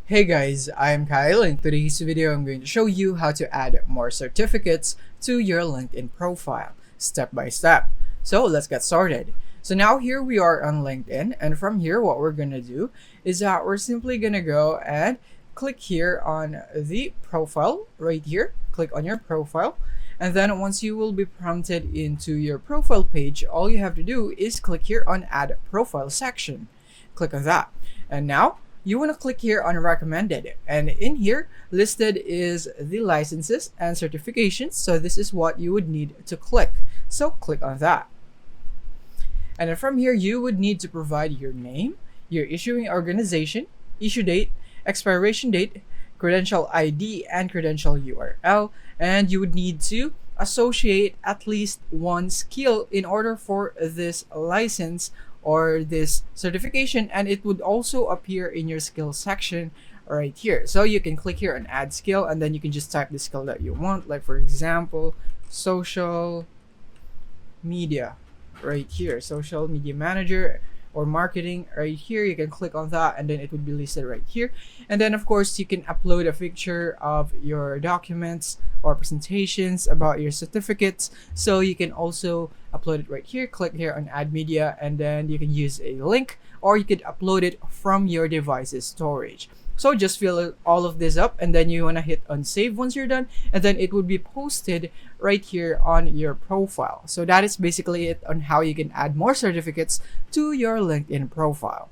Hey guys, I'm Kyle. In today's video, I'm going to show you how to add more certificates to your LinkedIn profile, step by step. So let's get started. So now here we are on LinkedIn, and from here what we're going to do is that we're simply going to go and click here on the profile right here. Click on your profile. And then once you will be prompted into your profile page, all you have to do is click here on add profile section. Click on that. And now you want to click here on recommended, and in here listed is the licenses and certifications, so this is what you would need to click. So click on that, and then from here you would need to provide your name, your issuing organization, issue date, expiration date, credential ID, and credential URL. And you would need to associate at least one skill in order for this license or this certification, and it would also appear in your skill section right here. So you can click here on add skill, and then you can just type the skill that you want, like for example social media right here, social media manager or marketing right here. You can click on that, and then it would be listed right here. And then of course you can upload a picture of your documents or presentations about your certificates, so you can also upload it right here. Click here on add media, and then you can use a link, or you could upload it from your device's storage. So just fill all of this up, and then you want to hit on save once you're done, and then it would be posted right here on your profile. So that is basically it on how you can add more certificates to your LinkedIn profile.